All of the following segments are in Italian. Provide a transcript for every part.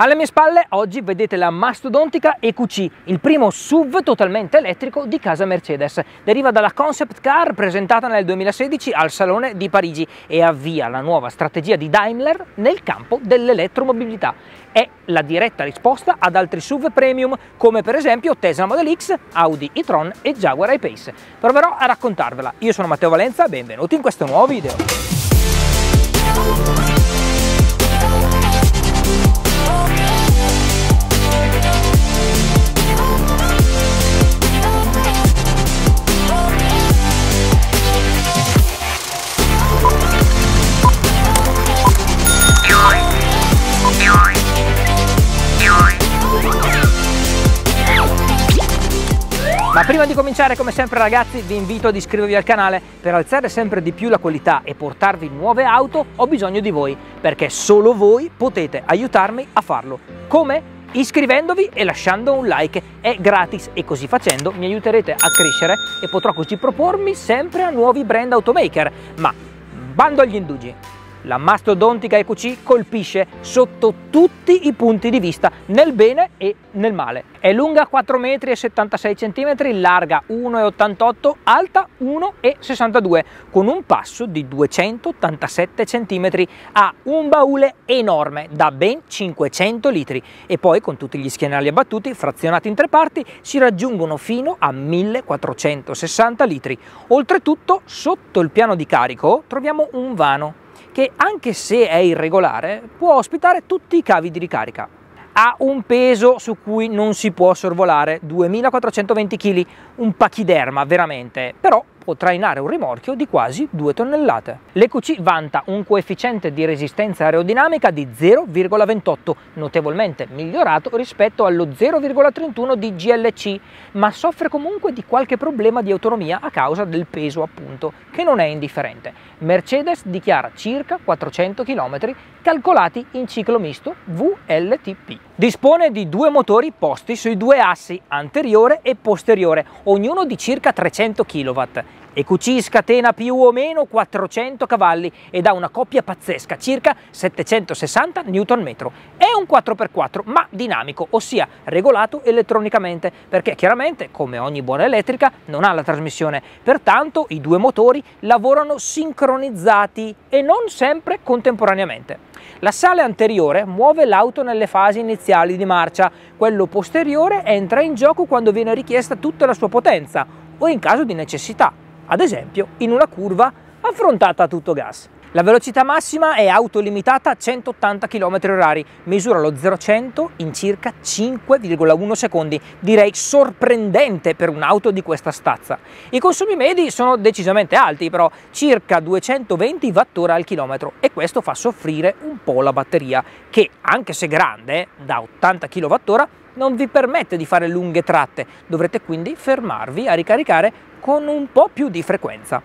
Alle mie spalle oggi vedete la mastodontica EQC, il primo SUV totalmente elettrico di casa Mercedes. Deriva dalla concept car presentata nel 2016 al Salone di Parigi e avvia la nuova strategia di Daimler nel campo dell'elettromobilità. È la diretta risposta ad altri SUV premium come per esempio Tesla Model X, Audi e-tron e Jaguar I-Pace. Proverò a raccontarvela. Io sono Matteo Valenza, benvenuti in questo nuovo video. Ma prima di cominciare, come sempre ragazzi, vi invito ad iscrivervi al canale. Per alzare sempre di più la qualità e portarvi nuove auto ho bisogno di voi, perché solo voi potete aiutarmi a farlo. Come? Iscrivendovi e lasciando un like, è gratis e così facendo mi aiuterete a crescere e potrò così propormi sempre a nuovi brand automaker. Ma bando agli indugi! La mastodontica EQC colpisce sotto tutti i punti di vista, nel bene e nel male. È lunga 4,76 m, larga 1,88 m, alta 1,62 m, con un passo di 287 cm. Ha un baule enorme da ben 500 litri e poi con tutti gli schienali abbattuti, frazionati in tre parti, si raggiungono fino a 1460 litri. Oltretutto, sotto il piano di carico troviamo un vano che, anche se è irregolare, può ospitare tutti i cavi di ricarica. Ha un peso su cui non si può sorvolare, 2420 kg, un pachiderma veramente, però può trainare un rimorchio di quasi 2 tonnellate. L'EQC vanta un coefficiente di resistenza aerodinamica di 0,28, notevolmente migliorato rispetto allo 0,31 di GLC, ma soffre comunque di qualche problema di autonomia a causa del peso, appunto, che non è indifferente. Mercedes dichiara circa 400 km calcolati in ciclo misto WLTP. Dispone di due motori posti sui due assi, anteriore e posteriore, ognuno di circa 300 kW. EQC scatena più o meno 400 cavalli ed ha una coppia pazzesca, circa 760 Nm. È un 4x4 ma dinamico, ossia regolato elettronicamente, perché chiaramente, come ogni buona elettrica, non ha la trasmissione, pertanto i due motori lavorano sincronizzati e non sempre contemporaneamente. L'assale anteriore muove l'auto nelle fasi iniziali di marcia, quello posteriore entra in gioco quando viene richiesta tutta la sua potenza o in caso di necessità, ad esempio in una curva affrontata a tutto gas. La velocità massima è autolimitata a 180 km/h, misura lo 0-100 in circa 5,1 secondi, direi sorprendente per un'auto di questa stazza. I consumi medi sono decisamente alti, però circa 220 Wh al chilometro, e questo fa soffrire un po' la batteria, che anche se grande, da 80 kWh, non vi permette di fare lunghe tratte, dovrete quindi fermarvi a ricaricare con un po' più di frequenza.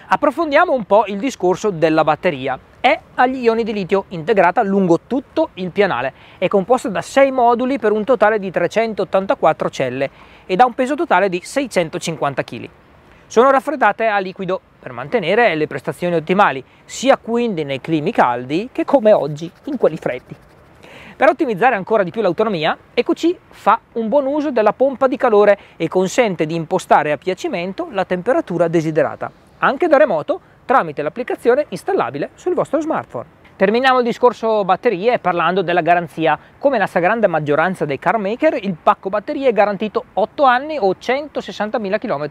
Approfondiamo un po' il discorso della batteria. È agli ioni di litio, integrata lungo tutto il pianale, è composta da 6 moduli per un totale di 384 celle ed ha un peso totale di 650 kg. Sono raffreddate a liquido per mantenere le prestazioni ottimali, sia quindi nei climi caldi che come oggi in quelli freddi. Per ottimizzare ancora di più l'autonomia, EQC fa un buon uso della pompa di calore e consente di impostare a piacimento la temperatura desiderata, anche da remoto tramite l'applicazione installabile sul vostro smartphone. Terminiamo il discorso batterie parlando della garanzia. Come la stragrande maggioranza dei car maker, il pacco batterie è garantito 8 anni o 160.000 km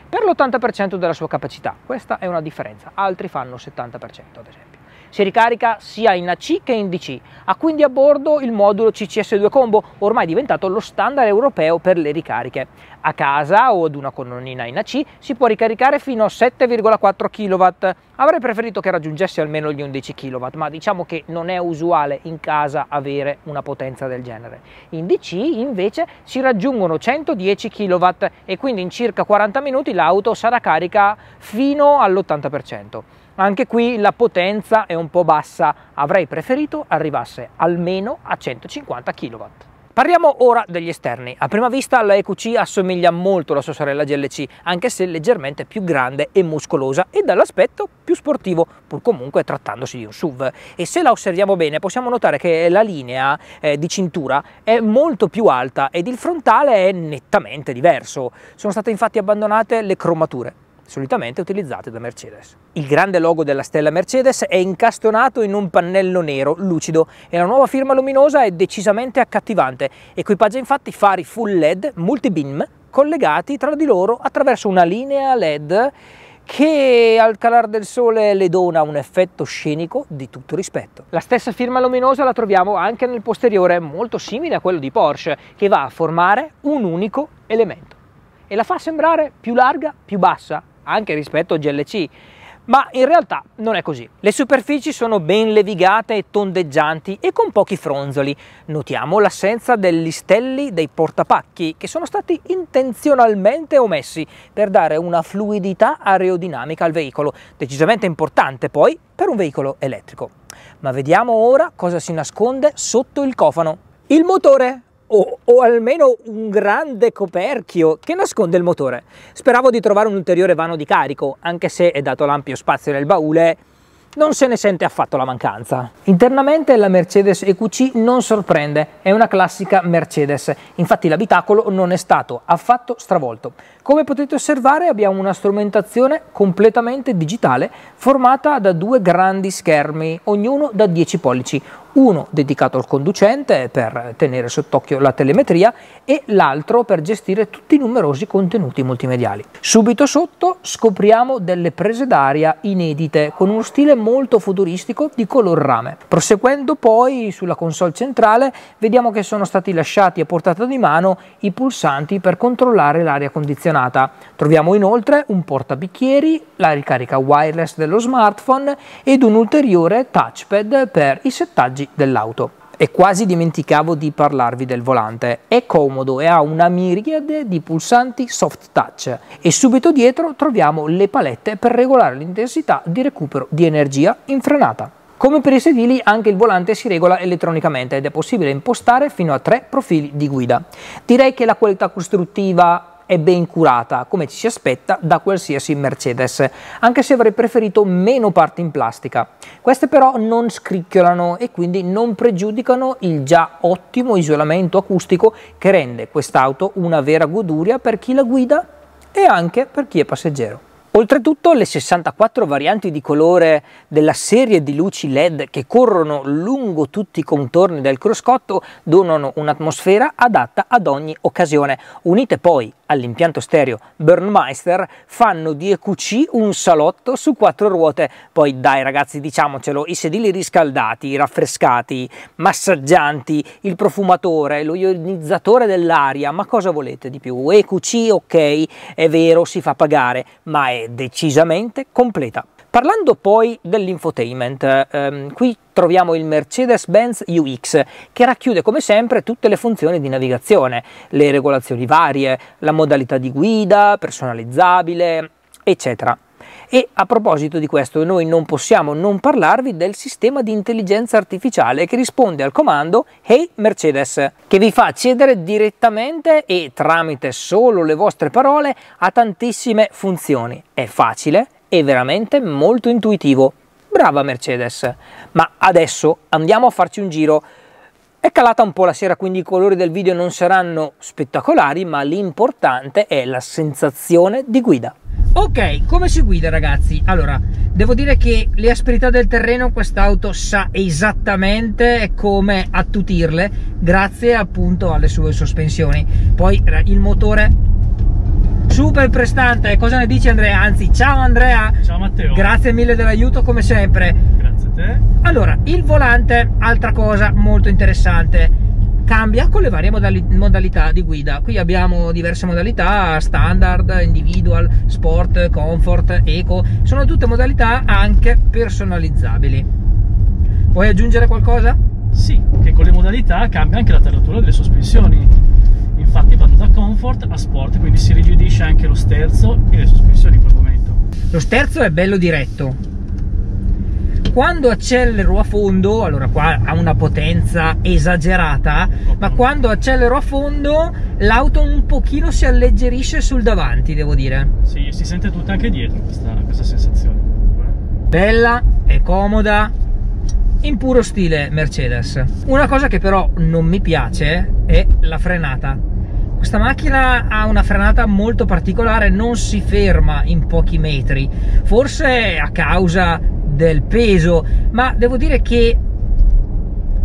per l'80% della sua capacità. Questa è una differenza, altri fanno 70% ad esempio. Si ricarica sia in AC che in DC, ha quindi a bordo il modulo CCS2 Combo, ormai diventato lo standard europeo per le ricariche. A casa o ad una colonnina in AC si può ricaricare fino a 7,4 kW. Avrei preferito che raggiungesse almeno gli 11 kW, ma diciamo che non è usuale in casa avere una potenza del genere. In DC invece si raggiungono 110 kW e quindi in circa 40 minuti l'auto sarà carica fino all'80%. Anche qui la potenza è un po' bassa, avrei preferito arrivasse almeno a 150 kW. Parliamo ora degli esterni. A prima vista la EQC assomiglia molto alla sua sorella GLC, anche se leggermente più grande e muscolosa e dall'aspetto più sportivo, pur comunque trattandosi di un SUV. E se la osserviamo bene possiamo notare che la linea di cintura è molto più alta ed il frontale è nettamente diverso. Sono state infatti abbandonate le cromature solitamente utilizzate da Mercedes. Il grande logo della stella Mercedes è incastonato in un pannello nero lucido e la nuova firma luminosa è decisamente accattivante. Equipaggia infatti fari full LED multi-beam collegati tra di loro attraverso una linea LED che al calare del sole le dona un effetto scenico di tutto rispetto. La stessa firma luminosa la troviamo anche nel posteriore, molto simile a quello di Porsche, che va a formare un unico elemento e la fa sembrare più larga, più bassa, anche rispetto a GLC, ma in realtà non è così. Le superfici sono ben levigate e tondeggianti e con pochi fronzoli. Notiamo l'assenza degli listelli dei portapacchi che sono stati intenzionalmente omessi per dare una fluidità aerodinamica al veicolo, decisamente importante poi per un veicolo elettrico. Ma vediamo ora cosa si nasconde sotto il cofano. Il motore! O almeno un grande coperchio che nasconde il motore. Speravo di trovare un ulteriore vano di carico, anche se, dato l'ampio spazio nel baule, non se ne sente affatto la mancanza. Internamente la Mercedes EQC non sorprende, è una classica Mercedes, infatti l'abitacolo non è stato affatto stravolto. Come potete osservare abbiamo una strumentazione completamente digitale formata da due grandi schermi, ognuno da 10 pollici, uno dedicato al conducente per tenere sott'occhio la telemetria e l'altro per gestire tutti i numerosi contenuti multimediali. Subito sotto scopriamo delle prese d'aria inedite con uno stile molto futuristico di color rame. Proseguendo poi sulla console centrale vediamo che sono stati lasciati a portata di mano i pulsanti per controllare l'aria condizionata. Troviamo inoltre un portabicchieri, la ricarica wireless dello smartphone ed un ulteriore touchpad per i settaggi dell'auto. E quasi dimenticavo di parlarvi del volante. È comodo e ha una miriade di pulsanti soft touch e subito dietro troviamo le palette per regolare l'intensità di recupero di energia in frenata. Come per i sedili anche il volante si regola elettronicamente ed è possibile impostare fino a 3 profili di guida. Direi che la qualità costruttiva è ben curata, come ci si aspetta da qualsiasi Mercedes, anche se avrei preferito meno parti in plastica. Queste però non scricchiolano e quindi non pregiudicano il già ottimo isolamento acustico che rende quest'auto una vera goduria per chi la guida e anche per chi è passeggero. Oltretutto le 64 varianti di colore della serie di luci LED che corrono lungo tutti i contorni del cruscotto donano un'atmosfera adatta ad ogni occasione. Unite poi all'impianto stereo Burnmeister fanno di EQC un salotto su 4 ruote. Poi dai ragazzi, diciamocelo, i sedili riscaldati, raffrescati, massaggianti, il profumatore, lo ionizzatore dell'aria, ma cosa volete di più? EQC ok, è vero, si fa pagare, ma è decisamente completa. Parlando poi dell'infotainment, qui troviamo il Mercedes-Benz UX che racchiude come sempre tutte le funzioni di navigazione, le regolazioni varie, la modalità di guida, personalizzabile, eccetera. E a proposito di questo noi non possiamo non parlarvi del sistema di intelligenza artificiale che risponde al comando Hey Mercedes, che vi fa accedere direttamente e tramite solo le vostre parole a tantissime funzioni. È facile e veramente molto intuitivo. Brava Mercedes! Ma adesso andiamo a farci un giro. È calata un po' la sera, quindi i colori del video non saranno spettacolari, ma l'importante è la sensazione di guida. Ok, come si guida ragazzi? Allora, devo dire che le asperità del terreno quest'auto sa esattamente come attutirle grazie appunto alle sue sospensioni. Poi il motore super prestante, cosa ne dici Andrea? Anzi, ciao Andrea! Ciao Matteo! Grazie mille dell'aiuto come sempre. Grazie a te. Allora, il volante, altra cosa molto interessante, cambia con le varie modalità di guida. Qui abbiamo diverse modalità, standard, individual, sport, comfort, eco, sono tutte modalità anche personalizzabili. Vuoi aggiungere qualcosa? Sì, che con le modalità cambia anche la taratura delle sospensioni. Infatti vanno da comfort a sport, quindi si rigidisce anche lo sterzo e le sospensioni in quel momento. Lo sterzo è bello diretto, quando accelero a fondo, allora qua ha una potenza esagerata, ma quando accelero a fondo l'auto un pochino si alleggerisce sul davanti, devo dire. Sì, si sente tutta anche dietro questa sensazione. Bella, è comoda, in puro stile Mercedes. Una cosa che però non mi piace è la frenata. Questa macchina ha una frenata molto particolare, non si ferma in pochi metri, forse a causa del peso, ma devo dire che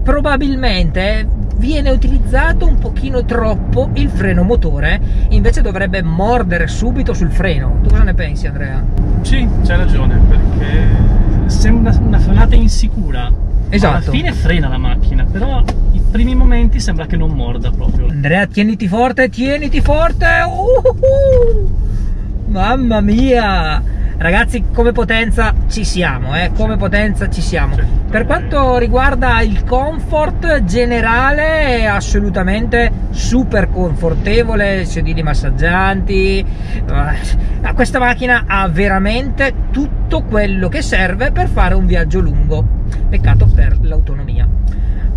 probabilmente viene utilizzato un pochino troppo il freno motore, invece dovrebbe mordere subito sul freno. Tu cosa ne pensi, Andrea? Sì, c'hai ragione, perché sembra una frenata insicura. Esatto. Alla fine frena la macchina, però i primi momenti sembra che non morda proprio. Andrea, tieniti forte, tieniti forte! Mamma mia! Ragazzi, come potenza ci siamo, come potenza ci siamo. Sì. Per quanto riguarda il comfort generale, è assolutamente super confortevole, sedili massaggianti. Questa macchina ha veramente tutto quello che serve per fare un viaggio lungo. Peccato per l'autonomia.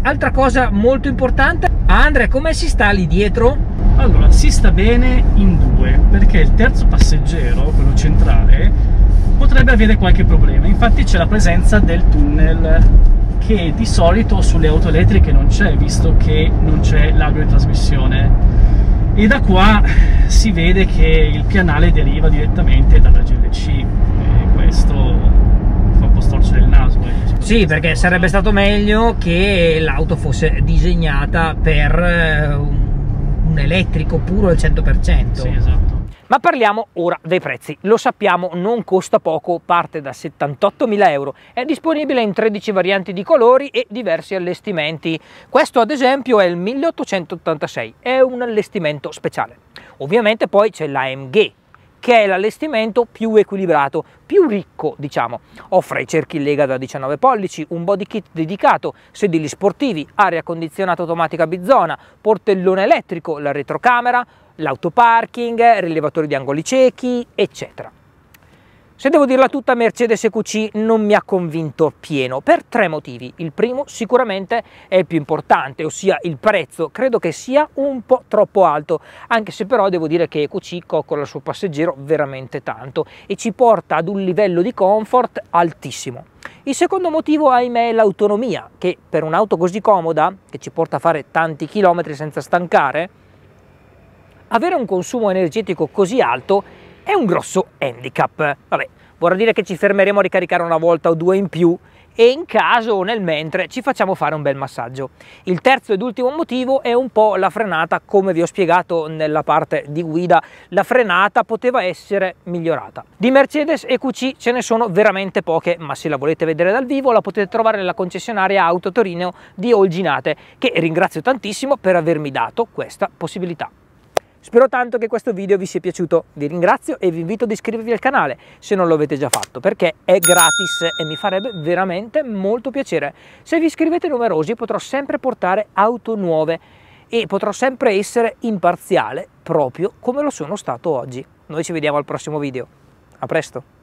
Altra cosa molto importante, Andrea, come si sta lì dietro? Allora, si sta bene in due, perché il terzo passeggero, quello centrale, potrebbe avere qualche problema. Infatti c'è la presenza del tunnel, che di solito sulle auto elettriche non c'è, visto che non c'è l'albero di trasmissione. E da qua si vede che il pianale deriva direttamente dalla GLC, e questo fa un po' storcere il naso. Sì, perché sarebbe stato meglio che l'auto fosse disegnata per un elettrico puro al 100%. Sì, esatto. Ma parliamo ora dei prezzi. Lo sappiamo, non costa poco, parte da 78.000 euro, è disponibile in 13 varianti di colori e diversi allestimenti. Questo ad esempio è il 1886, è un allestimento speciale. Ovviamente poi c'è l'AMG, che è l'allestimento più equilibrato, più ricco, diciamo. Offre i cerchi in lega da 19 pollici, un body kit dedicato, sedili sportivi, aria condizionata automatica bizona, portellone elettrico, la retrocamera, l'autoparking, rilevatori di angoli ciechi, eccetera. Se devo dirla tutta, Mercedes EQC non mi ha convinto appieno per tre motivi. Il primo sicuramente è il più importante, ossia il prezzo. Credo che sia un po' troppo alto, anche se però devo dire che EQC coccola il suo passeggero veramente tanto e ci porta ad un livello di comfort altissimo. Il secondo motivo, ahimè, è l'autonomia, che per un'auto così comoda, che ci porta a fare tanti chilometri senza stancare, avere un consumo energetico così alto è un grosso handicap. Vabbè, vorrà dire che ci fermeremo a ricaricare una volta o due in più e in caso o nel mentre ci facciamo fare un bel massaggio. Il terzo ed ultimo motivo è un po' la frenata. Come vi ho spiegato nella parte di guida, la frenata poteva essere migliorata. Di Mercedes EQC ce ne sono veramente poche, ma se la volete vedere dal vivo la potete trovare nella concessionaria Auto Torino di Olginate, che ringrazio tantissimo per avermi dato questa possibilità. Spero tanto che questo video vi sia piaciuto, vi ringrazio e vi invito ad iscrivervi al canale se non lo avete già fatto, perché è gratis e mi farebbe veramente molto piacere. Se vi iscrivete numerosi potrò sempre portare auto nuove e potrò sempre essere imparziale proprio come lo sono stato oggi. Noi ci vediamo al prossimo video, a presto!